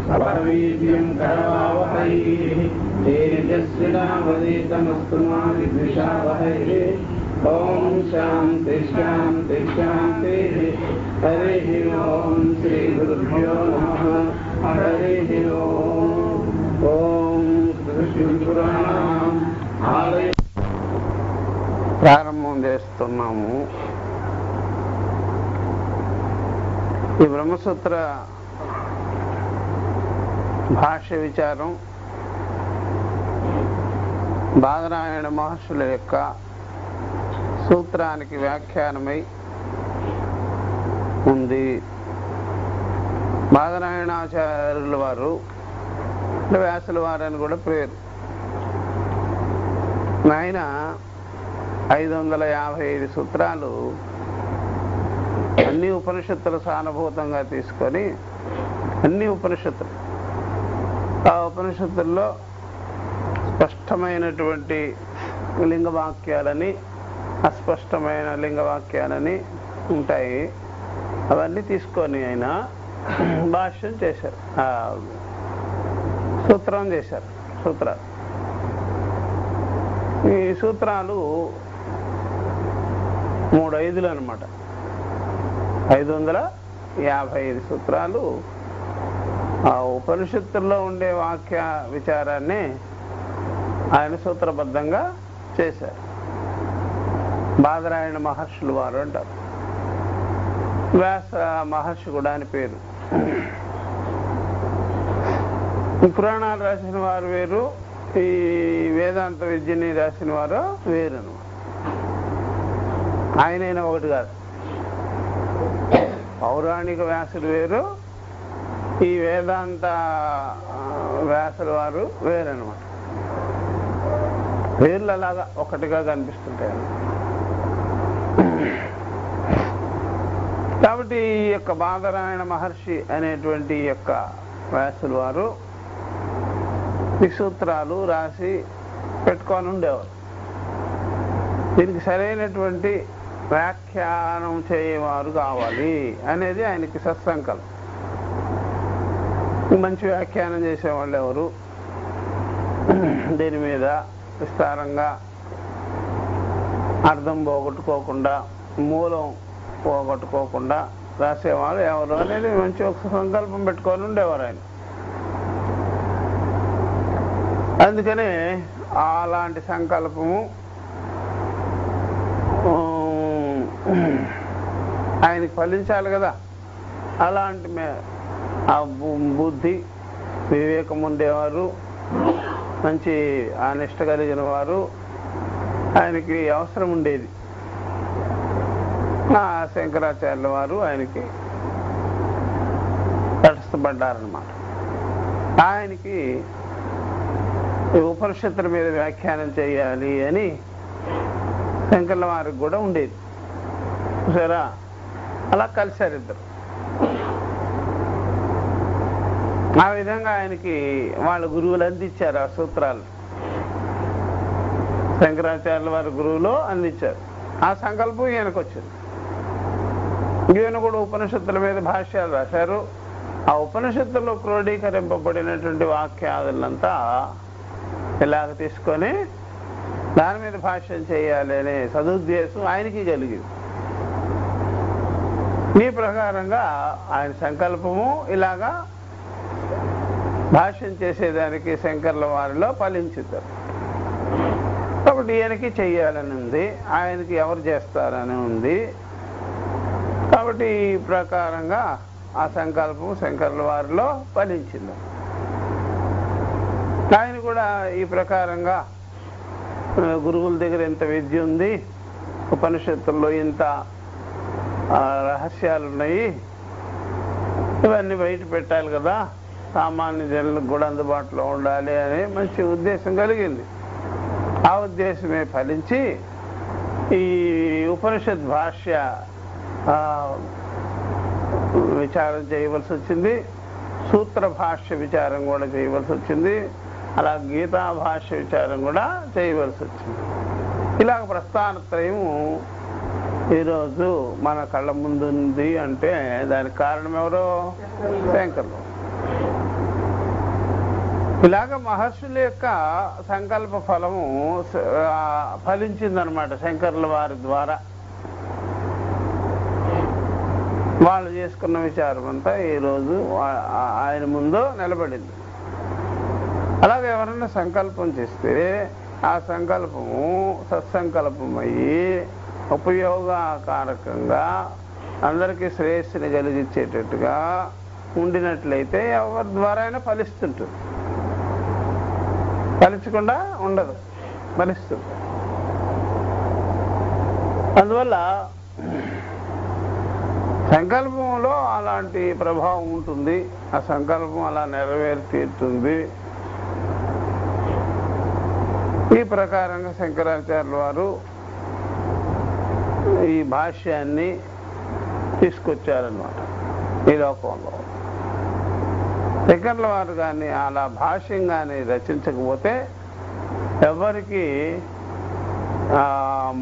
अपरवीर्यं करवावहै तेजस्विनावधीतमस्तु मा विद्विषावहै। ओम शांति शांति शांति। हरिः ओम श्री गुरुभ्यो नमः। हरिः ओम శ్రీపురాణం ఆలయ ప్రారంభం చేస్తున్నాము. ఈ బ్రహ్మసూత్ర భాష్య విచారం బాదరాయణ మహర్షుల యొక్క సూత్రానికి వ్యాఖ్యానమై ఉంది. బాదరాయణాచార్యుల వారు వ్యాసుల వారని కూడా పేరు. ఆయన 555 సూత్రాలు అన్ని ఉపనిషత్తులు సానుభూతంగా తీసుకొని అన్ని ఉపనిషత్తులు ఆ ఉపనిషత్తుల్లో స్పష్టమైనటువంటి లింగవాక్యాలని అస్పష్టమైన లింగవాక్యాలని ఉంటాయి. అవన్నీ తీసుకొని ఆయన భాష్యం చేశారు, సూత్రం చేశారు. సూత్రాలు ఈ సూత్రాలు 3/5 అన్నమాట. 555 సూత్రాలు ఆ ఉపనిషత్తుల్లో ఉండే వాక్య విచారాన్ని ఆయన సూత్రబద్ధంగా చేశారు. బాదరాయణ మహర్షులు వారు అంటారు. వ్యాస మహర్షి కూడా అని పేరు. పురాణాలు రాసిన వారు వేరు, ఈ వేదాంత విద్యని రాసిన వారు వేరు అన్నమాట. ఆయనైనా ఒకటి కాదు. పౌరాణిక వ్యాసులు వేరు, ఈ వేదాంత వ్యాసుల వారు వేరనమాట. పేర్లు అలాగా ఒకటిగా కనిపిస్తుంటాయి. కాబట్టి ఈ యొక్క బాదరాయణ మహర్షి అనేటువంటి ఈ యొక్క వ్యాసుల వారు ఈ సూత్రాలు రాసి పెట్టుకొని ఉండేవారు. దీనికి సరైనటువంటి వ్యాఖ్యానం చేయవారు కావాలి అనేది ఆయనకి సత్సంకల్పం. మంచి వ్యాఖ్యానం చేసేవాళ్ళు ఎవరు, దీని మీద విస్తారంగా అర్థం పోగొట్టుకోకుండా మూలం పోగొట్టుకోకుండా రాసేవాళ్ళు ఎవరు అనేది మంచి ఒక సంకల్పం పెట్టుకొని ఉండేవారు ఆయన. అందుకనే అలాంటి సంకల్పము ఆయనకి ఫలించాలి కదా. అలాంటి ఆ బుద్ధి వివేకం ఉండేవారు, మంచి ఆ నిష్ట కలిగిన వారు ఆయనకి అవసరం ఉండేది. శంకరాచార్యుల వారు ఆయనకి తటస్థపడ్డారన్నమాట. ఆయనకి ఉపనిషత్తుల మీద వ్యాఖ్యానం చేయాలి అని శంకర్ల వారికి కూడా ఉండేది. సరే, అలా కలిశారు ఇద్దరు. ఆ విధంగా ఆయనకి వాళ్ళ గురువులు అందించారు ఆ సూత్రాలు. శంకరాచార్యుల వారి గురువులు అందించారు. ఆ సంకల్పం ఈయనకు వచ్చింది. ఈయన కూడా ఉపనిషత్తుల మీద భాష్యాలు రాశారు. ఆ ఉపనిషత్తుల్లో క్రోడీకరింపబడినటువంటి వాక్యాదులంతా ఇలాగ తీసుకొని దాని మీద భాష్యం చేయాలి అనే సదుద్దేశం ఆయనకి కలిగింది. ఈ ప్రకారంగా ఆయన సంకల్పము ఇలాగా భాష్యం చేసేదానికి శంకర్ల వారిలో ఫలించుతారు. కాబట్టి ఈయనకి చెయ్యాలని ఉంది, ఆయనకి ఎవరు చేస్తారని ఉంది. కాబట్టి ఈ ప్రకారంగా ఆ సంకల్పం శంకర్ల వారిలో ఫలించింది. ఆయన కూడా ఈ ప్రకారంగా గురువుల దగ్గర ఇంత విద్య ఉంది, ఉపనిషత్తుల్లో ఇంత రహస్యాలు ఉన్నాయి, ఇవన్నీ బయట పెట్టాలి కదా, సామాన్య జనులకు కూడా అందుబాటులో ఉండాలి అనే మంచి ఉద్దేశం కలిగింది. ఆ ఉద్దేశమే ఫలించి ఈ ఉపనిషత్ భాష్య విచారం చేయవలసి వచ్చింది. సూత్ర భాష్య విచారం కూడా చేయవలసి వచ్చింది. అలా గీతా భాష్య విచారం కూడా చేయవలసి వచ్చింది. ఇలాగ ప్రస్థానత్రయము ఈరోజు మన కళ్ళ ముందు ఉంది అంటే దానికి కారణం ఎవరో? శంకర్లు. ఇలాగ మహర్షుల యొక్క సంకల్ప ఫలము ఫలించిందనమాట శంకరుల వారి ద్వారా. వాళ్ళు చేసుకున్న విచారం అంతా ఈరోజు ఆయన ముందు నిలబడింది. అలాగే ఎవరైనా సంకల్పం చేస్తే ఆ సంకల్పము సత్సంకల్పమయ్యి ఉపయోగకారకంగా అందరికీ శ్రేయస్సుని కలిగించేటట్టుగా ఉండినట్లయితే ఎవరి ద్వారా అయినా ఫలిస్తుంటుంది, ఫలించకుండా ఉండదు, ఫలిస్తుంది. అందువల్ల సంకల్పంలో అలాంటి ప్రభావం ఉంటుంది. ఆ సంకల్పం అలా నెరవేర్తీరుతుంది. ఈ ప్రకారంగా శంకరాచార్యుల వారు ఈ భాష్యాన్ని తీసుకొచ్చారన్నమాట ఈ లోకంలో. శంకర్ల వారు కానీ అలా భాష్యం కానీ రచించకపోతే ఎవరికి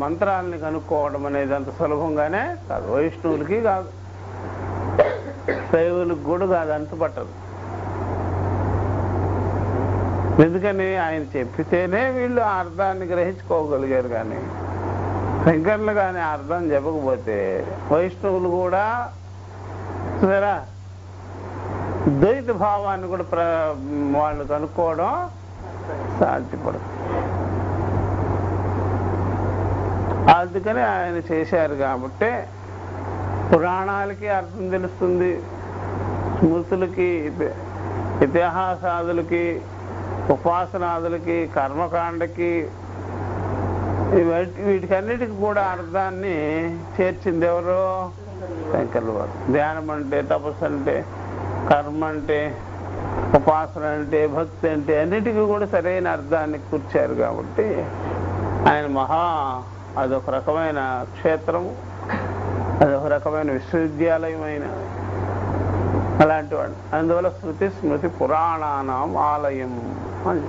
మంత్రాలని కనుక్కోవడం అనేది అంత సులభంగానే కాదు. వైష్ణవులకి కాదు, శైవులకు కూడా కాదు, అంతుపట్టదు. ఎందుకని ఆయన చెప్పితేనే వీళ్ళు ఆ అర్థాన్ని గ్రహించుకోగలిగారు. కానీ శంకర్లు కానీ అర్థం చెప్పకపోతే వైష్ణవులు కూడా సరే ద్వైత భావాన్ని కూడా వాళ్ళు కనుక్కోవడం సాధ్యపడదు. అందుకని ఆయన చేశారు కాబట్టి పురాణాలకి అర్థం తెలుస్తుంది, స్మృతులకి, ఇతిహాసాదులకి, ఉపాసనాదులకి, కర్మకాండకి, వీటికన్నిటికి కూడా అర్థాన్ని చేర్చింది ఎవరు? శంకర్ల వారు. ధ్యానం అంటే, తపస్సు అంటే, కర్మ అంటే, ఉపాసన అంటే, భక్తి అంటే అన్నిటికీ కూడా సరైన అర్థాన్ని కూర్చారు కాబట్టి ఆయన అదొక రకమైన క్షేత్రము, అదొక రకమైన విశ్వవిద్యాలయమైన అలాంటి వాడు. అందువల్ల శృతి స్మృతి పురాణానాం ఆలయం అని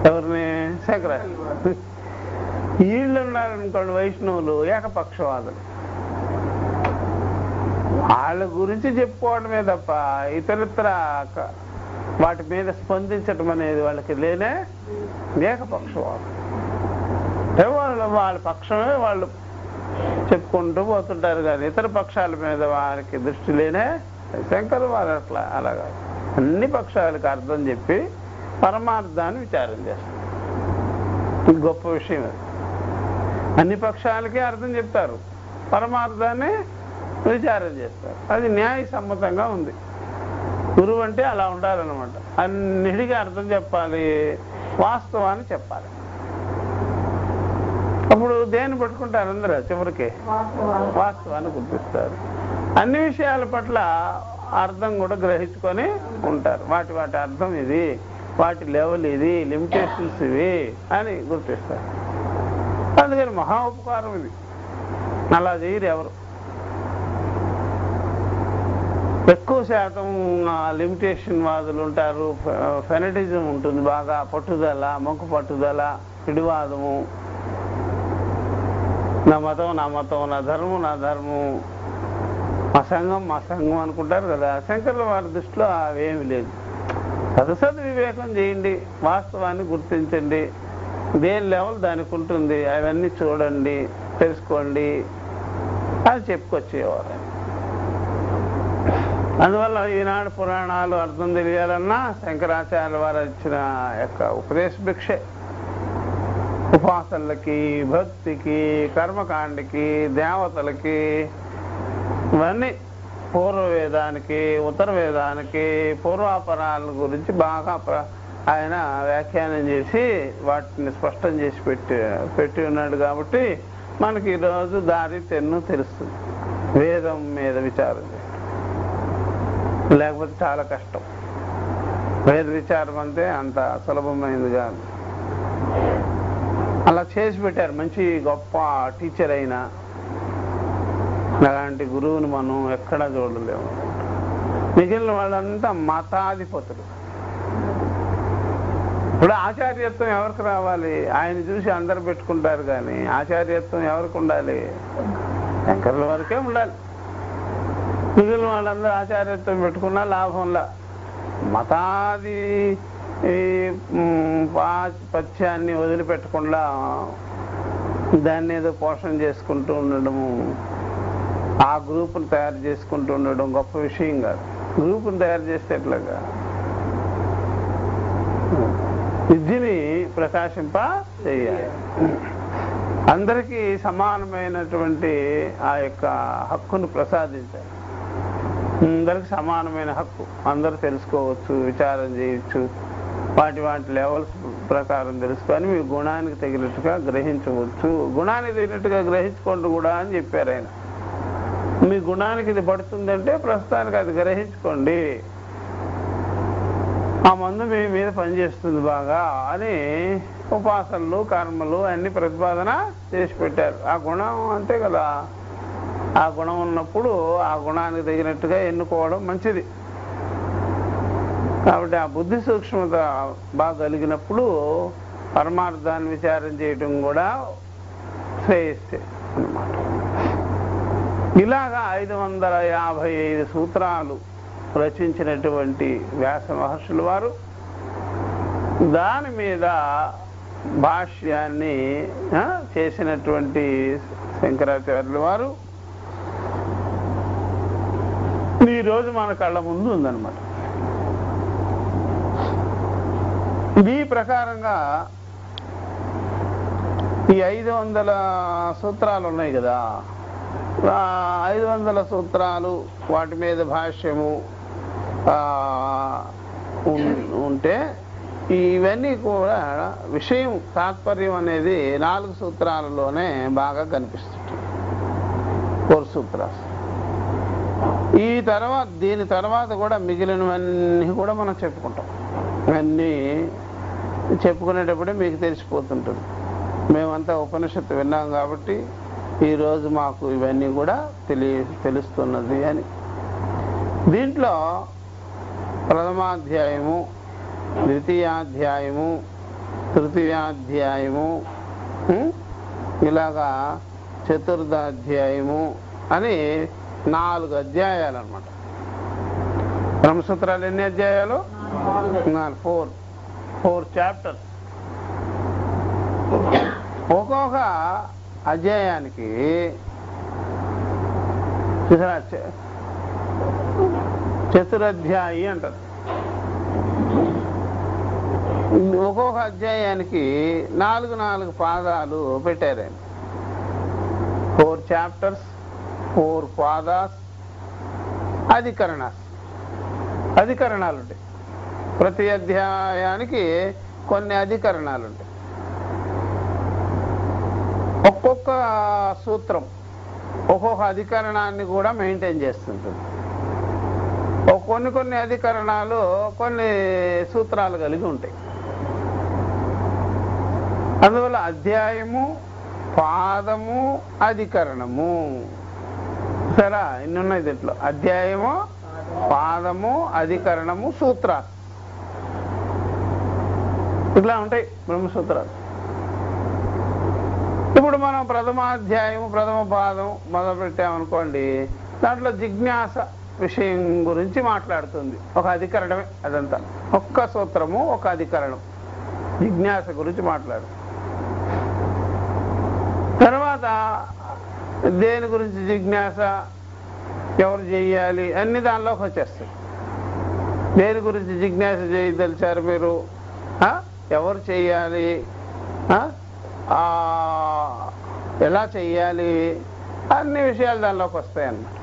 ఎవరిని? శంకరాచార్య. వీళ్ళు ఉన్నారనుకోండి వైష్ణవులు ఏకపక్షవాదులు. వాళ్ళ గురించి చెప్పుకోవడమే తప్ప ఇతరత్ర వాటి మీద స్పందించటం అనేది వాళ్ళకి లేనే. ఏకపక్షవాదం అంటే వాళ్ళ పక్షమే వాళ్ళు చెప్పుకుంటూ పోతుంటారు. కానీ ఇతర పక్షాల మీద వారికి దృష్టి లేనే. శంకరు వారు అట్లా అలాగా అన్ని పక్షాలకు అర్థం చెప్పి పరమార్థాన్ని విచారం చేస్తారు. గొప్ప విషయం అది. అన్ని పక్షాలకి అర్థం చెప్తారు, పరమార్థాన్ని విచారం చేస్తారు. అది న్యాయసమ్మతంగా ఉంది. గురువు అంటే అలా ఉండాలన్నమాట. అన్నిటికీ అర్థం చెప్పాలి, వాస్తవాన్ని చెప్పాలి. అప్పుడు దేన్ని పట్టుకుంటారు అందరూ? చివరికి వాస్తవాన్ని గుర్తిస్తారు. అన్ని విషయాల పట్ల అర్థం కూడా గ్రహించుకొని ఉంటారు. వాటి అర్థం ఇది, వాటి లెవెల్ ఇది, లిమిటేషన్స్ ఇవి అని గుర్తిస్తారు. అందుకని మహా ఉపకారం ఇది. అలా చేయరు ఎవరు. ఎక్కువ శాతం లిమిటేషన్ వాదులు ఉంటారు, ఫెనటిజం ఉంటుంది బాగా, పట్టుదల, మొక్కు పట్టుదల, పిడివాదము, నా మతం నా మతం, నా ధర్మం నా ధర్మం, మా సంఘం అనుకుంటారు కదా. శంకర్ల వారి దృష్టిలో అవేమి లేదు. సదసద్ వివేకం చేయండి, వాస్తవాన్ని గుర్తించండి, దేని లెవెల్ దానికి ఉంటుంది, అవన్నీ చూడండి, తెలుసుకోండి అని చెప్పుకొచ్చేవారు. అందువల్ల ఈనాడు పురాణాలు అర్థం తెలియాలన్నా శంకరాచార్యుల వారు ఇచ్చిన యొక్క ఉపదేశ భిక్షే. ఉపాసనలకి, భక్తికి, కర్మకాండకి, దేవతలకి, ఇవన్నీ పూర్వవేదానికి, ఉత్తర వేదానికి, పూర్వాపరాల గురించి బాగా ఆయన వ్యాఖ్యానం చేసి వాటిని స్పష్టం చేసి పెట్టి ఉన్నాడు. కాబట్టి మనకి ఈరోజు దారి తెన్ను తెలుస్తుంది. వేదం మీద విచారం చేసి, లేకపోతే చాలా కష్టం. వేద విచారం అంటే అంత సులభమైంది కాదు. అలా చేసి పెట్టారు. మంచి గొప్ప టీచర్ అయినా అలాంటి గురువుని మనం ఎక్కడా చూడలేము. మిగిలిన వాళ్ళంతా మతాధిపతులు. ఇప్పుడు ఆచార్యత్వం ఎవరికి రావాలి? ఆయన చూసి అందరు పెట్టుకుంటారు. కానీ ఆచార్యత్వం ఎవరికి ఉండాలి? శంకరుల వరకే ఉండాలి. మిగిలిన వాళ్ళందరూ ఆచార్యత్వం పెట్టుకున్నా లాభంలా. మతాది పథ్యాన్ని వదిలిపెట్టకుండా దాన్ని ఏదో పోషణ చేసుకుంటూ ఉండడము, ఆ గ్రూపును తయారు చేసుకుంటూ ఉండడం గొప్ప విషయం కాదు. గ్రూపును తయారు చేస్తే ఎట్లాగా విద్యని ప్రకాశింప చేయాలి. అందరికీ సమానమైనటువంటి ఆ యొక్క హక్కును ప్రసాదించాలి. అందరికి సమానమైన హక్కు, అందరూ తెలుసుకోవచ్చు, విచారం చేయొచ్చు, వాటి లెవెల్స్ ప్రకారం తెలుసుకొని మీ గుణానికి తగినట్టుగా గ్రహించవచ్చు. గుణానికి తగినట్టుగా గ్రహించుకోండి కూడా అని చెప్పారు ఆయన. మీ గుణానికి ఇది పడుతుందంటే ప్రస్తుతానికి అది గ్రహించుకోండి, ఆ మందు మీ మీద పనిచేస్తుంది బాగా అని ఉపాసనలు కర్మలు అన్ని ప్రతిపాదన చేసి పెట్టారు. ఆ గుణం అంతే కదా, ఆ గుణం ఉన్నప్పుడు ఆ గుణానికి తగినట్టుగా ఎన్నుకోవడం మంచిది. కాబట్టి ఆ బుద్ధి సూక్ష్మత బాగా కలిగినప్పుడు పరమార్థాన్ని విచారం చేయటం కూడా శ్రేయస్సే అన్నమాట. ఇలాగా 555 సూత్రాలు రచించినటువంటి వ్యాస మహర్షుల వారు దాని మీద భాష్యాన్ని చేసినటువంటి శంకరాచార్యుల వారు ఈరోజు మన కళ్ళ ముందు ఉందన్నమాట. ఈ ప్రకారంగా ఈ 500 సూత్రాలు ఉన్నాయి కదా, 500 సూత్రాలు వాటి మీద భాష్యము ఉంటే ఇవన్నీ కూడా విషయం తాత్పర్యం అనేది 4 సూత్రాలలోనే బాగా కనిపిస్తుంది. 4 సూత్రాలు. దీని తర్వాత కూడా మిగిలినవన్నీ కూడా మనం చెప్పుకుంటాం. ఇవన్నీ చెప్పుకునేటప్పుడే మీకు తెలిసిపోతుంటుంది. మేమంతా ఉపనిషత్తు విన్నాం కాబట్టి ఈరోజు మాకు ఇవన్నీ కూడా తెలుస్తున్నది అని. దీంట్లో ప్రథమాధ్యాయము, ద్వితీయాధ్యాయము, తృతీయాధ్యాయము, ఇలాగా చతుర్థాధ్యాయము అని 4 అధ్యాయాలు అన్నమాట. బ్రహ్మసూత్రాలు ఎన్ని అధ్యాయాలు? 4 చాప్టర్స్. ఒక్కొక్క అధ్యాయానికి చతురధ్యాయి అంటారు. ఒక్కొక్క అధ్యాయానికి 4 పాదాలు పెట్టారు ఆయన. 4 చాప్టర్స్, 4 పాదాస్, అధికరణాలు ఉంటాయి. ప్రతి అధ్యాయానికి కొన్ని అధికరణాలు ఉంటాయి. ఒక్కొక్క సూత్రం ఒక్కొక్క అధికరణాన్ని కూడా మెయింటైన్ చేస్తుంటుంది. కొన్ని అధికరణాలు కొన్ని సూత్రాలు కలిగి ఉంటాయి. అందువల్ల అధ్యాయము, పాదము, అధికరణము, సరే ఇన్ని ఉన్నాయి దీంట్లో. అధ్యాయము, పాదము, అధికరణము, సూత్రాలు, ఇట్లా ఉంటాయి బ్రహ్మసూత్రాలు. ఇప్పుడు మనం ప్రథమాధ్యాయము, ప్రథమ పాదం మొదలు పెట్టామనుకోండి, దాంట్లో జిజ్ఞాస విషయం గురించి మాట్లాడుతుంది. ఒక అధికరణమే అదంతా, ఒక్క సూత్రము ఒక అధికరణం జిజ్ఞాస గురించి మాట్లాడు. తర్వాత దేని గురించి జిజ్ఞాస, ఎవరు చెయ్యాలి అన్ని దానిలోకి వచ్చేస్తాయి. దేని గురించి జిజ్ఞాస చేయదలిచారు మీరు, ఎవరు చెయ్యాలి, ఎలా చెయ్యాలి, అన్ని విషయాలు దానిలోకి వస్తాయి అన్నమాట.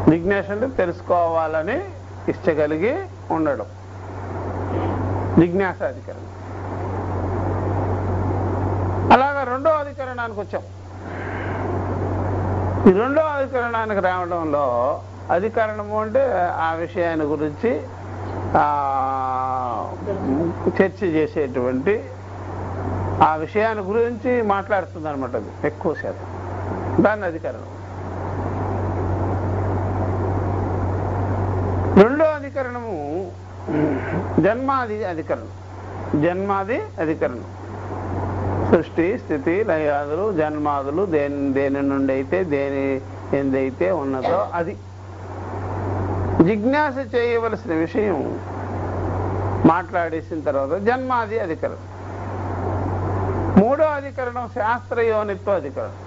జిజ్ఞాస అంటే తెలుసుకోవాలని ఇష్టగలిగి ఉండడం, జిజ్ఞాసాధికరణం. అలాగా 2వ అధికరణానికి వచ్చాం. ఈ 2వ అధికరణానికి రావడంలో, అధికరణము అంటే ఆ విషయాన్ని గురించి చర్చ చేసేటువంటి, ఆ విషయాన్ని గురించి మాట్లాడుతుంది అనమాట. అది ఎక్కువ శాతం దాన్ని అధికరణం. 2వ అధికరణము జన్మాది అధికరణం. జన్మాది అధికరణం సృష్టి, స్థితి, లయాదులు, జన్మాదులు దేని నుండి అయితే దేని ఎందైతే ఉన్నదో అది జిజ్ఞాస చేయవలసిన విషయం మాట్లాడేసిన తర్వాత జన్మాది అధికరణం. మూడో అధికరణం శాస్త్రయోనిత్వ అధికరణం.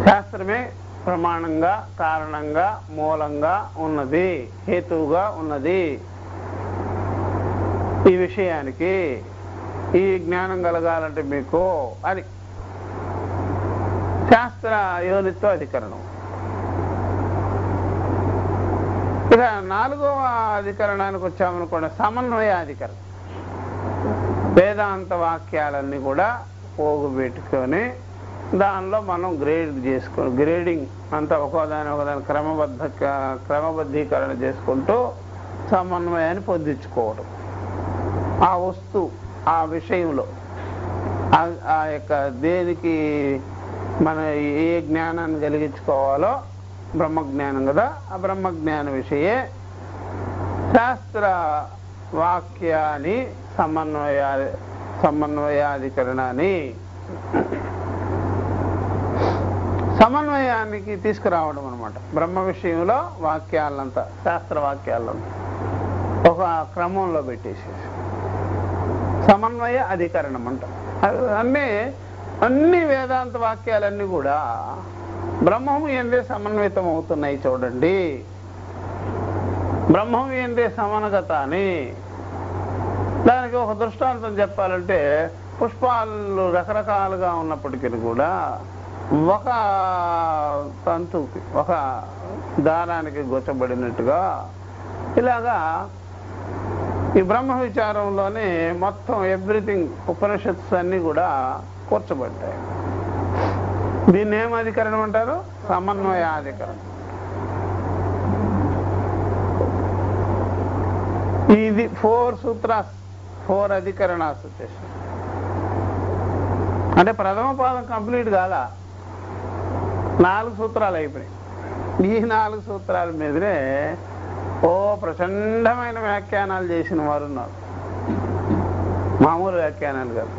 శాస్త్రమే ప్రమాణంగా, కారణంగా, మూలంగా ఉన్నది, హేతువుగా ఉన్నది. ఈ విషయానికి ఈ జ్ఞానం కలగాలంటే మీకు అది శాస్త్ర యోనిత్వ అధికరణం. ఇక నాలుగవ అధికరణానికి వచ్చామనుకోండి, సమన్వయాధికరణం. వేదాంత వాక్యాలన్నీ కూడా పోగుపెట్టుకొని దానిలో మనం గ్రేడింగ్ అంతా ఒకదాని క్రమబద్ధీకరణ చేసుకుంటూ సమన్వయాన్ని పొందించుకోవడం. ఆ వస్తువు, ఆ విషయంలో ఆ యొక్క దేనికి మన ఏ జ్ఞానాన్ని కలిగించుకోవాలో, బ్రహ్మజ్ఞానం కదా, ఆ బ్రహ్మజ్ఞాన విషయే శాస్త్ర వాక్యాన్ని సమన్వయాధికరణాన్ని సమన్వయానికి తీసుకురావడం అనమాట. బ్రహ్మ విషయంలో వాక్యాలంతా, శాస్త్ర వాక్యాలంతా ఒక క్రమంలో పెట్టేసేసి సమన్వయ అధికరణం అంట. అన్ని వేదాంత వాక్యాలన్నీ కూడా బ్రహ్మము ఎందే సమన్వితం అవుతున్నాయి. చూడండి, బ్రహ్మము ఎందే సమనగత అని. దానికి ఒక దృష్టాంతం చెప్పాలంటే, పుష్పాలు రకరకాలుగా ఉన్నప్పటికీ కూడా ఒక తంతుకి, ఒక దారానికి గొచ్చబడినట్టుగా ఇలాగా ఈ బ్రహ్మ విచారంలోనే మొత్తం ఎవ్రీథింగ్ ఉపనిషత్స్ అన్నీ కూడా కూర్చబడ్డాయి. దీన్ని ఏం అధికరణం అంటారు? సమన్వయాధికరణం. ఇది 4 సూత్రాస్, 4 అధికరణాస్ వచ్చేసి. అంటే ప్రథమ పాదం కంప్లీట్ కాదా, 4 సూత్రాలు అయిపోయినాయి. ఈ 4 సూత్రాల మీదనే ప్రచండమైన వ్యాఖ్యానాలు చేసిన వారు ఉన్నారు. మామూలు వ్యాఖ్యానాలు కాదు,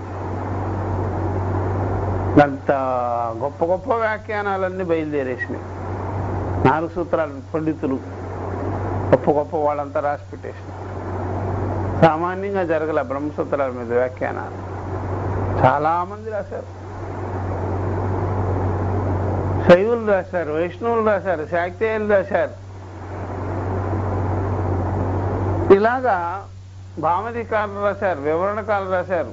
అంత గొప్ప గొప్ప వ్యాఖ్యానాలన్నీ బయలుదేరేసినాయి. 4 సూత్రాలు పండితులు గొప్ప గొప్ప వాళ్ళంతా రాసి పెట్టేసినారు. సామాన్యంగా జరగల బ్రహ్మసూత్రాల మీద వ్యాఖ్యానాలు చాలా మంది రాశారు. శైవులు రాశారు, వైష్ణవులు రాశారు, శాక్తేయులు రాశారు. ఇలాగా భామతికారులు రాశారు, వివరణకారులు రాశారు.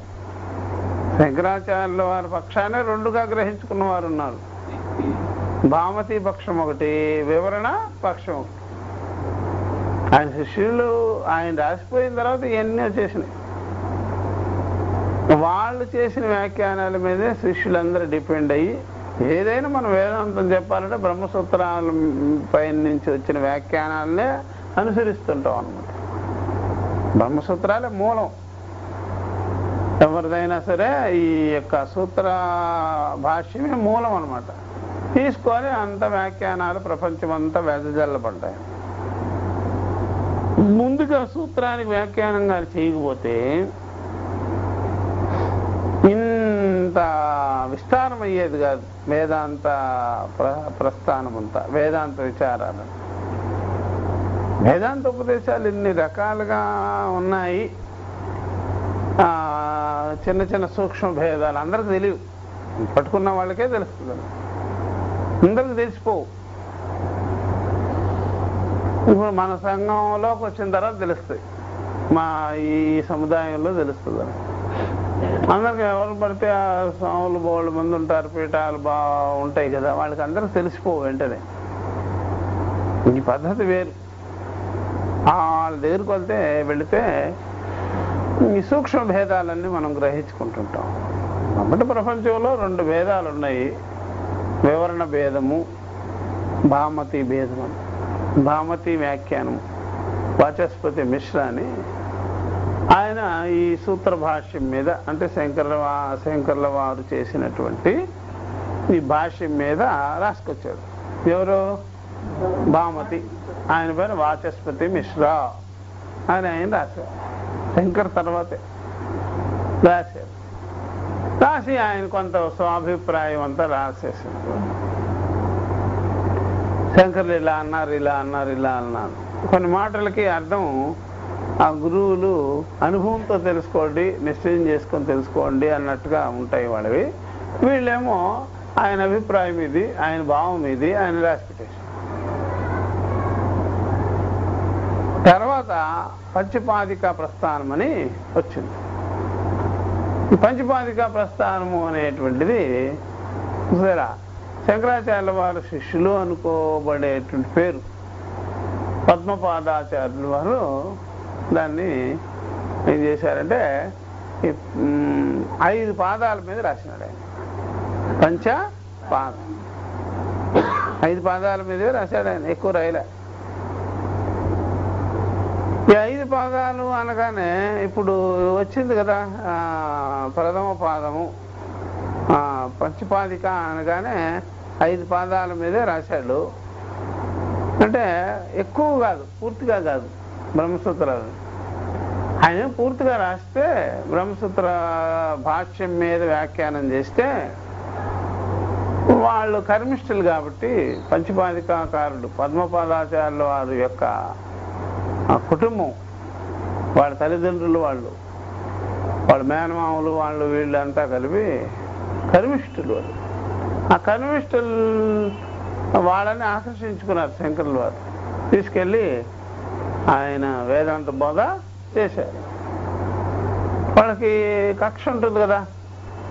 శంకరాచార్యుల వారి పక్షాన్ని 2గా గ్రహించుకున్న వారు ఉన్నారు. భామతి పక్షం ఒకటి, వివరణ పక్షం ఒకటి. ఆయన శిష్యులు ఆయన రాసిపోయిన తర్వాత ఇవన్నీ వచ్చేసినాయి. వాళ్ళు చేసిన వ్యాఖ్యానాల మీదే శిష్యులందరూ డిపెండ్ అయ్యి ఏదైనా మనం వేదాంతం చెప్పాలంటే బ్రహ్మసూత్రాల పైన నుంచి వచ్చిన వ్యాఖ్యానాలనే అనుసరిస్తుంటాం అన్నమాట. బ్రహ్మసూత్రాలే మూలం. ఎవరిదైనా సరే ఈ యొక్క సూత్ర భాష్యమే మూలం అన్నమాట. తీసుకొని అంత వ్యాఖ్యానాలు ప్రపంచం అంతా వెదజల్లబడ్డాయి. ముందుగా సూత్రానికి వ్యాఖ్యానంగా చేయకపోతే ఇంత విస్తారం అయ్యేది కాదు వేదాంత ప్రస్థానం అంతా. వేదాంత విచారాలు, వేదాంత ఉపదేశాలు ఇన్ని రకాలుగా ఉన్నాయి. చిన్న చిన్న సూక్ష్మ భేదాలు అందరికి తెలియవు, పట్టుకున్న వాళ్ళకే తెలుస్తుంది, అందరికి తెలిసిపోవు. ఇప్పుడు మన సంఘంలోకి వచ్చిన తర్వాత తెలుస్తాయి, మా ఈ సముదాయంలో తెలుస్తుంది. అందరికి ఎవరు పడితే ఆ స్వాములు బోళ్ళు మంది ఉంటారు, పీఠాలు ఉంటాయి కదా, వాళ్ళకి అందరికి తెలిసిపోవు వెంటనే. ఈ పద్ధతి వేరు. వాళ్ళ దగ్గరికి వెళితే ఈ సూక్ష్మ భేదాలన్నీ మనం గ్రహించుకుంటుంటాం. కాబట్టి ప్రపంచంలో 2 భేదాలు ఉన్నాయి, వివరణ భేదము, భామతి భేదము. భామతి వ్యాఖ్యానం వాచస్పతి మిశ్రా అని ఆయన ఈ సూత్ర భాష్యం మీద, అంటే శంకర్ల వారు చేసినటువంటి ఈ భాష్యం మీద రాసుకొచ్చాడు. ఎవరు? భామతి. ఆయన పేరు వాచస్పతి మిశ్రా అని ఆయన రాశారు. శంకర్ తర్వాతే రాశారు. రాసి ఆయన కొంత స్వాభిప్రాయం అంతా రాసేసారు. శంకర్లు ఇలా అన్నారు, ఇలా అన్నారు, ఇలా అన్నారు. కొన్ని మాటలకి అర్థం ఆ గురువులు అనుభవంతో తెలుసుకోండి, నిశ్చయం చేసుకొని తెలుసుకోండి అన్నట్టుగా ఉంటాయి వాళ్ళవి. వీళ్ళేమో ఆయన అభిప్రాయం ఇది, ఆయన భావం ఇది, ఆయన రాసిపెట్టేసి. తర్వాత పంచపాదికా ప్రస్థానం అని వచ్చింది. ఈ పంచపాదికా ప్రస్థానము అనేటువంటిది సరే శంకరాచార్యుల వారు శిష్యులు అనుకోబడేటువంటి పేరు. పద్మపాదాచార్యుల వారు దాన్ని ఏం చేశారంటే 5 పాదాల మీద రాసినాడు ఆయన. పంచపాదం 5 పాదాల మీదే రాశాడు ఆయన, ఎక్కువ రాయలే. ఈ 5 పాదాలు అనగానే ఇప్పుడు వచ్చింది కదా ప్రథమ పాదము, పంచపాదిక అనగానే 5 పాదాల మీదే రాశాడు. అంటే ఎక్కువ కాదు, పూర్తిగా కాదు బ్రహ్మసూత్రాలు. ఆయన పూర్తిగా రాస్తే బ్రహ్మసూత్ర భాష్యం మీద వ్యాఖ్యానం చేస్తే వాళ్ళు కర్మిష్ఠులు కాబట్టి పంచపాదికాకారుడు పద్మపాదాచార్యుల వారి యొక్క కుటుంబం, వాళ్ళ తల్లిదండ్రులు, వాళ్ళ మేనమామలు, వీళ్ళంతా కలిపి కర్మిష్ఠులు. వాళ్ళు ఆ కర్మిష్ఠులు వాళ్ళని ఆకర్షించుకున్నారు శంకరుల వారు. తీసుకెళ్ళి ఆయన వేదాంత బోధ చేశారు. వాళ్ళకి కక్ష ఉంటుంది కదా,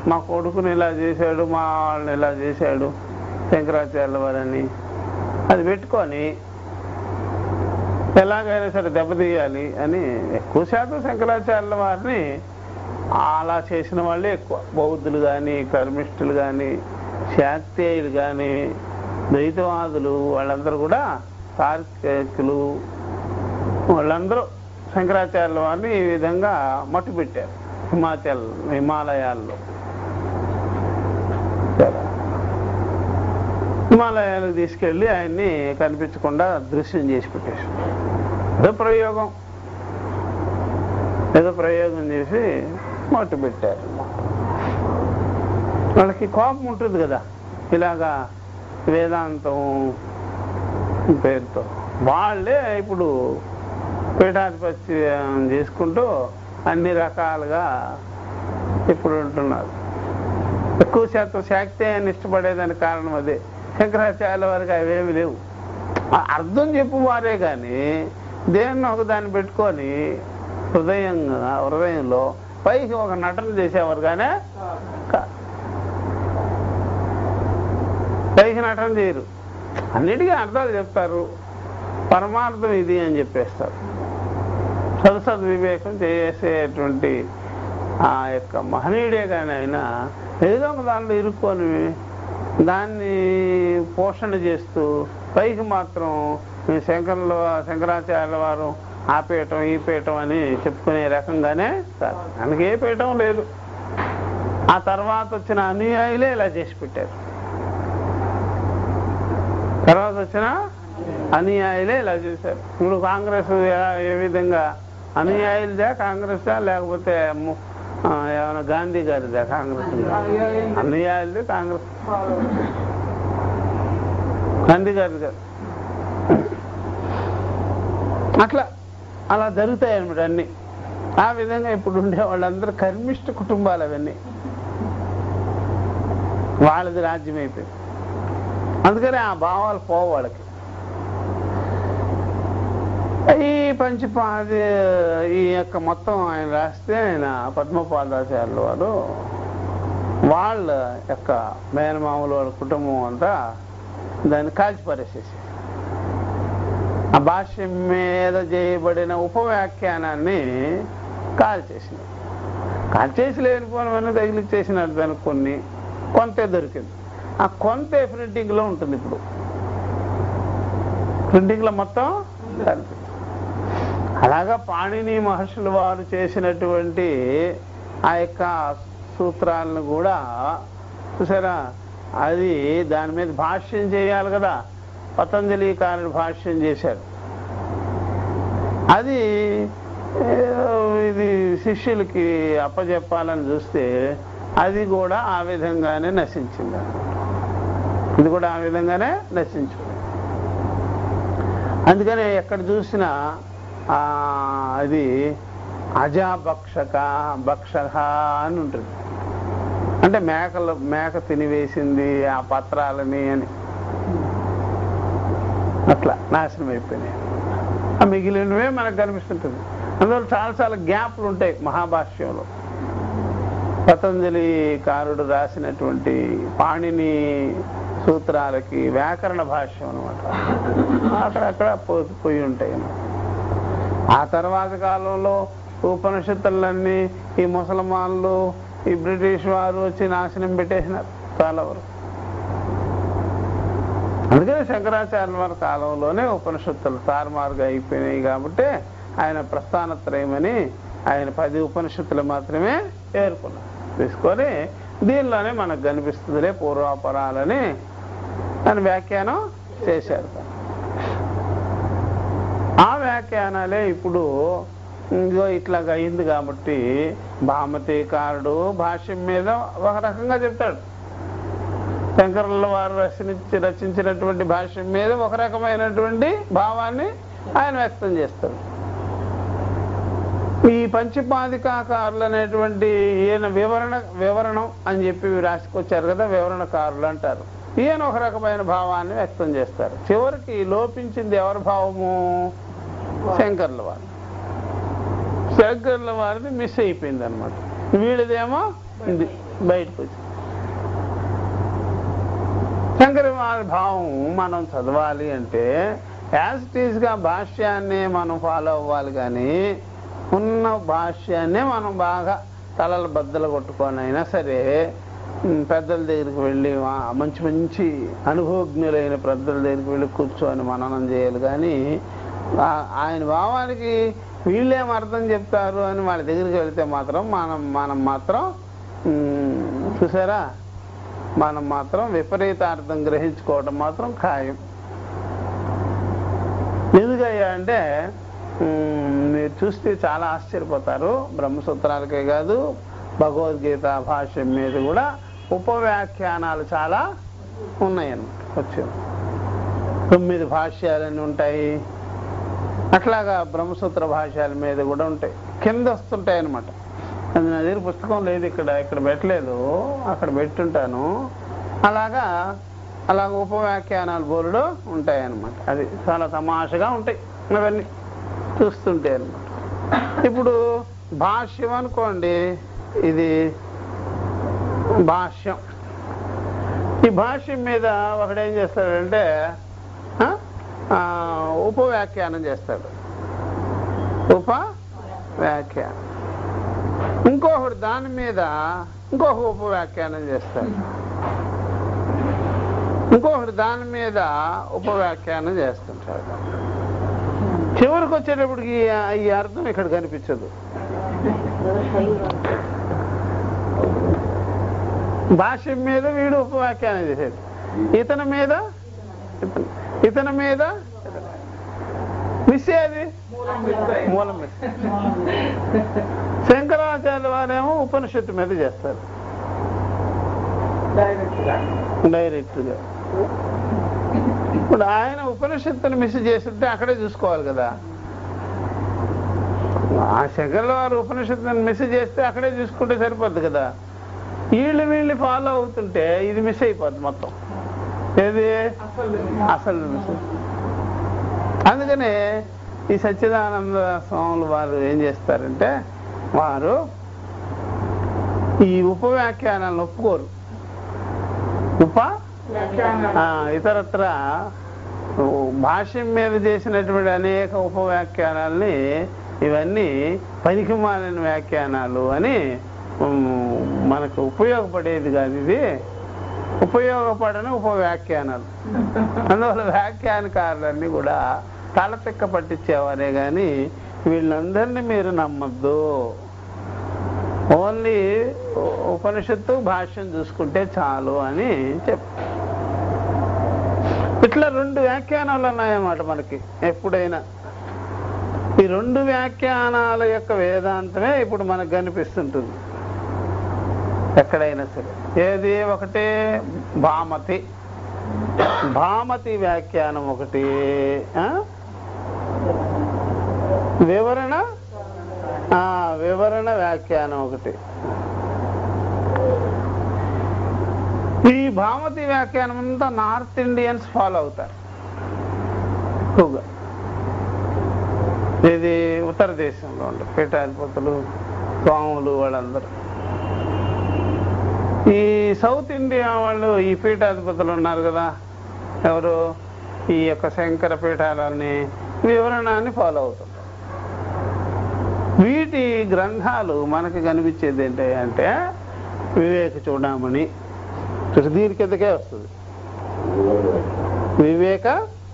మా కొడుకుని ఇలా చేశాడు, మా వాళ్ళని ఇలా చేశాడు శంకరాచార్యుల వారని. అది పెట్టుకొని ఎలాగైనా సరే దెబ్బతీయాలి అని ఎక్కువ శాతం శంకరాచార్యుల వారిని అలా చేసిన వాళ్ళే ఎక్కువ. బౌద్ధులు కానీ, కర్మిష్ఠులు కానీ, శాక్తేయులు కానీ, ద్వైతవాదులు, వాళ్ళందరూ కూడా తార్కికులు, వాళ్ళందరూ శంకరాచార్యుల వారిని ఈ విధంగా మట్టు పెట్టారు హిమాలయాల్లో. హిమాలయాలకు తీసుకెళ్ళి ఆయన్ని కనిపించకుండా దృశ్యం చేసి పెట్టేసి ఏదో ప్రయోగం చేసి మట్టు పెట్టారు. వాళ్ళకి కోపం ఉంటుంది కదా, ఇలాగా వేదాంతం పేరుతో. వాళ్ళే ఇప్పుడు పీఠాధిపత్యం చేసుకుంటూ అన్ని రకాలుగా ఇప్పుడు ఉంటున్నారు. ఎక్కువ శాతం శాక్తేయాన్ని ఇష్టపడేదానికి కారణం అదే. శంకరాచార్యుల వారికి అవేమి లేవు. అర్థం చెప్పువారే కానీ దేన్ని ఒక దాన్ని పెట్టుకొని హృదయంలో పైకి ఒక నటన చేసేవారు కానీ పైకి నటన చేయరు. అన్నిటికీ అర్థాలు చెప్తారు, పరమార్థం ఇది అని చెప్పేస్తారు. సద్వివేకం చేసేటువంటి ఆ యొక్క మహనీయుడే కానీ అయినా ఏదో ఒక దాంట్లో ఇరుక్కొని దాన్ని పోషణ చేస్తూ పైకి మాత్రం శంకరాచార్యుల వారు ఆ పీఠం ఈ పీఠం అని చెప్పుకునే రకంగానే కాదు. మనకి ఏ పీఠం లేదు. ఆ తర్వాత వచ్చిన అనుయాయులే ఇలా చేసి పెట్టారు. తర్వాత వచ్చిన అనుయాయులే ఇలా చేశారు. ఇప్పుడు కాంగ్రెస్ ఏ విధంగా అనుయాయులదా కాంగ్రెస్ లేకపోతే ఏమైనా గాంధీ గారిదా కాంగ్రెస్? అనుయాయులది కాంగ్రెస్, గాంధీ గారి గారు. అలా జరుగుతాయి అన్నమాట అన్ని. ఆ విధంగా ఇప్పుడు ఉండే వాళ్ళందరూ కర్మిష్ఠ కుటుంబాలు. అవన్నీ వాళ్ళది రాజ్యం అయిపోయింది. అందుకని ఆ భావాలు పోవు వాళ్ళకి. ఈ పంచపాది ఈ యొక్క మొత్తం ఆయన రాస్తే ఆయన పద్మపాదాచార్యుల వారు వాళ్ళ యొక్క మేనమామూలు వాళ్ళ కుటుంబం అంతా దాన్ని కాల్చిపారేసేసి ఆ భాష్యం మీద చేయబడిన ఉపవ్యాఖ్యానాన్ని కాల్చేసింది. కాల్చేసి లేనిపోయినవన్నీ తగిలిచ్చేసినాడు. దానికి కొంతే దొరికింది. ఆ కొంతే ప్రింటింగ్లో ఉంటుంది. ఇప్పుడు ప్రింటింగ్లో మొత్తం కనిపిస్తుంది. అలాగా పాణిని మహర్షులు వారు చేసినటువంటి ఆ యొక్క సూత్రాలను కూడా చూసారా, అది దాని మీద భాష్యం చేయాలి కదా. పతంజలికారుడు భాష్యం చేశారు. అది ఇది శిష్యులకి అప్పచెప్పాలని చూస్తే అది కూడా ఆ విధంగానే నశించింది. ఇది కూడా ఆ విధంగానే నశించింది. అందుకనే ఎక్కడ చూసినా అది అజాభక్షక భక్షక అని ఉంటుంది. అంటే మేక తినివేసింది ఆ పత్రాలని అని, అట్లా నాశనం అయిపోయినాయి. ఆ మిగిలినవే మనకు కనిపిస్తుంటుంది. అందువల్ల చాలా చాలా గ్యాప్లు ఉంటాయి మహాభాష్యంలో. పతంజలి కారుడు రాసినటువంటి పాణిని సూత్రాలకి వ్యాకరణ భాష్యం అనమాట, అక్కడక్కడ పోయి ఉంటాయి అన్నమాట. ఆ తర్వాత కాలంలో ఉపనిషత్తులన్నీ ఈ ముసల్మాన్లు ఈ బ్రిటిష్ వారు వచ్చి నాశనం పెట్టేసినారు చాలా వరకు. అందుకని శంకరాచార్యుల వారి కాలంలోనే ఉపనిషత్తులు తారుమారుగా అయిపోయినాయి. కాబట్టి ఆయన ప్రస్థానత్రయమని ఆయన 10 ఉపనిషత్తులు మాత్రమే తీసుకొని దీనిలోనే మనకు కనిపిస్తుందిలే పూర్వాపరాలని అని వ్యాఖ్యానం చేశారు. ఆ వ్యాఖ్యానాలే ఇప్పుడు ఇంకో ఇట్లాగా అయింది. కాబట్టి భామతీకారుడు భాష్యం మీద ఒక రకంగా చెప్తాడు, శంకరుల వారు రచించినటువంటి భాష్యం మీద ఒక రకమైనటువంటి భావాన్ని ఆయన వ్యక్తం చేస్తాడు. ఈ పంచపాదికాకారులు అనేటువంటి ఈయన వివరణం అని చెప్పి రాసుకొచ్చారు కదా, వివరణకారులు అంటారు. ఈయన ఒక రకమైన భావాన్ని వ్యక్తం చేస్తారు. చివరికి లోపించింది ఎవరి భావము? శంకరుల వారు. శంకరుల వారిది మిస్ అయిపోయింది అనమాట. వీళ్ళదేమో ఇది బయటకు వచ్చింది. శంకర వారి భావం మనం చదవాలి అంటే యాజ్ ఇట్ ఈజ్ గా భాష్యాన్ని మనం ఫాలో అవ్వాలి. కానీ ఉన్న భాష్యాన్నే మనం బాగా తలల బద్దలు కొట్టుకొని అయినా సరే పెద్దల దగ్గరికి వెళ్ళి, మంచి మంచి అనుభవజ్ఞులైన పెద్దల దగ్గరికి వెళ్ళి కూర్చొని మననం చేయాలి. కానీ ఆయన భావానికి వీళ్ళేం అర్థం చెప్తారు అని వాళ్ళ దగ్గరికి వెళితే మాత్రం మనం మాత్రం చూసారా, మనం మాత్రం విపరీతార్థం గ్రహించుకోవడం మాత్రం ఖాయం. ఎందుకయ్యా అంటే మీరు చూస్తే చాలా ఆశ్చర్యపోతారు. బ్రహ్మసూత్రాలకే కాదు, భగవద్గీత భాష్యం మీద కూడా ఉపవ్యాఖ్యానాలు చాలా ఉన్నాయన్నమాట. వచ్చాయి 9 భాష్యాలన్నీ ఉంటాయి. అట్లాగా బ్రహ్మసూత్ర భాష్యాల మీద కూడా ఉంటాయి, కింద వస్తుంటాయి అన్నమాట. అది నా దగ్గర పుస్తకం లేదు, ఇక్కడ పెట్టలేదు, అక్కడ పెట్టుంటాను. అలాగా ఉపవ్యాఖ్యానాలు బోర్డు ఉంటాయి అన్నమాట. అది చాలా తమాషగా ఉంటాయి అవన్నీ చూస్తుంటే అన్నమాట. ఇప్పుడు భాష్యం అనుకోండి, ఇది భాష్యం. ఈ భాష్యం మీద ఒకడేం చేస్తాడంటే ఉపవ్యాఖ్యానం చేస్తాడు. ఉపవ్యాఖ్యానం. ఇంకొకడు దాని మీద ఇంకొక ఉపవ్యాఖ్యానం చేస్తాడు. ఇంకొకటి దాని మీద ఉపవ్యాఖ్యానం చేస్తుంటాడు. చివరికి వచ్చేటప్పటికి ఈ అర్థం ఇక్కడ కనిపించదు. భాష్యం మీద వీడు ఉపవ్యాఖ్యానం చేసేది, ఇతని మీద మిస్ అయ్యేది మూలం మిస్. శంకరాచార్య వారేమో ఉపనిషత్తు మీద చేస్తారు డైరెక్ట్ గా. ఇప్పుడు ఆయన ఉపనిషత్తుని మిస్ చేస్తుంటే అక్కడే చూసుకోవాలి కదా. ఆ శంకర్ల వారు ఉపనిషత్తుని మిస్ చేస్తే అక్కడే చూసుకుంటే సరిపోద్ది కదా. వీళ్ళు ఫాలో అవుతుంటే ఇది మిస్ అయిపోద్ది మొత్తం. ఏది అసలు మిస్. అందుకనే ఈ సచ్చిదానంద స్వాములు వారు ఏం చేస్తారంటే, వారు ఈ ఉపవ్యాఖ్యానాలను ఒప్పుకోరు. ఇతరత్ర భాష్యం మీద చేసినటువంటి అనేక ఉపవ్యాఖ్యానాలని ఇవన్నీ పనికిమాలిన వ్యాఖ్యానాలు అని, మనకు ఉపయోగపడేది కాదు, ఇది ఉపయోగపడని ఉపవ్యాఖ్యానాలు. అందువల్ల వ్యాఖ్యానకారులన్నీ కూడా తలతిక్క పట్టించేవారే కానీ వీళ్ళందరినీ మీరు నమ్మద్దు. ఓన్లీ ఉపనిషత్తు భాష్యం చూసుకుంటే చాలు అని ఇట్లా 2 వ్యాఖ్యానాలు ఉన్నాయన్నమాట మనకి. ఎప్పుడైనా ఈ 2 వ్యాఖ్యానాల యొక్క వేదాంతమే ఇప్పుడు మనకు కనిపిస్తుంటుంది ఎక్కడైనా సరే. ఏది? ఒకటి భామతి వ్యాఖ్యానం ఒకటి, వివరణ వివరణ వ్యాఖ్యానం ఒకటి. ఈ భామతి వ్యాఖ్యానం అంతా నార్త్ ఇండియన్స్ ఫాలో అవుతారు ఎక్కువగా. ఇది ఉత్తర దేశంలో ఉంటారు పీఠాధిపతులు, స్వాములు వాళ్ళందరూ. ఈ సౌత్ ఇండియా వాళ్ళు ఈ పీఠాధిపతులు ఉన్నారు కదా, ఎవరు ఈ యొక్క శంకర పీఠాలని వివరణాన్ని ఫాలో అవుతుంటారు. వీటి గ్రంథాలు మనకి కనిపించేది ఏంటంటే వివేక చూడమని, దీని కిందకే వస్తుంది వివేక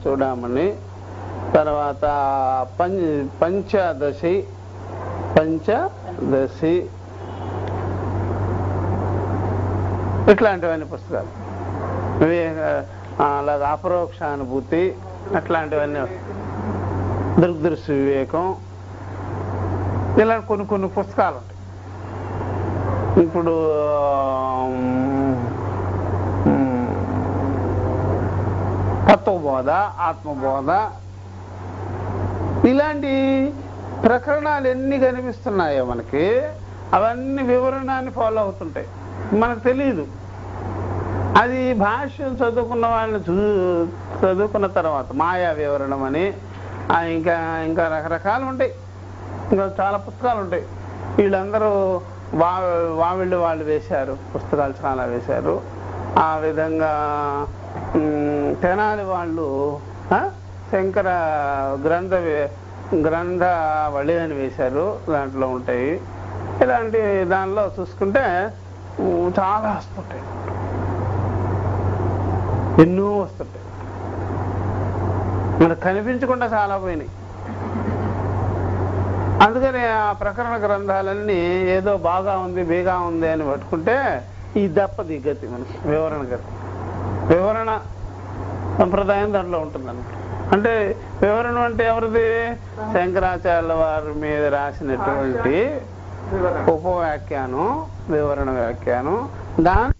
చూడమని. తర్వాత పంచదశి ఇట్లాంటివన్నీ పుస్తకాలు. అలాగే అపరోక్షానుభూతి అట్లాంటివన్నీ, దృగ్దృశ్య వివేకం, ఇలా కొన్ని పుస్తకాలు ఉంటాయి. ఇప్పుడు తత్వబోధ, ఆత్మబోధ, ఇలాంటి ప్రకరణాలు ఎన్ని కనిపిస్తున్నాయో మనకి, అవన్నీ వివరణాన్ని ఫాలో అవుతుంటాయి. మనకు తెలియదు. అది భాష్యం చదువుకున్న వాళ్ళని చదువుకున్న తర్వాత మాయా వివరణం అని ఇంకా రకరకాలు ఉంటాయి. ఇంకా చాలా పుస్తకాలు ఉంటాయి. వీళ్ళందరూ వాళ్ళు వేశారు, పుస్తకాలు చాలా వేశారు. ఆ విధంగా తెనాలి వాళ్ళు శంకర గ్రంథవళి అని వేశారు, దాంట్లో ఉంటాయి. ఇలాంటి దానిలో చూసుకుంటే చాలా వస్తుంటాయి, ఎన్నో వస్తుంటాయి. మనకు కనిపించకుండా చాలా పోయినాయి. అందుకని ఆ ప్రకరణ గ్రంథాలన్నీ ఏదో బాగా ఉంది, బేగా ఉంది అని పట్టుకుంటే ఈ దప్పది గతి మనకి వివరణ గతి. వివరణ సంప్రదాయం దాంట్లో ఉంటుందన్నమాట. అంటే వివరణ అంటే ఎవరిది? శంకరాచార్యుల వారి మీద రాసినటువంటి ఉపవ్యాఖ్యానం, వివరణ వ్యాఖ్యానం. దాని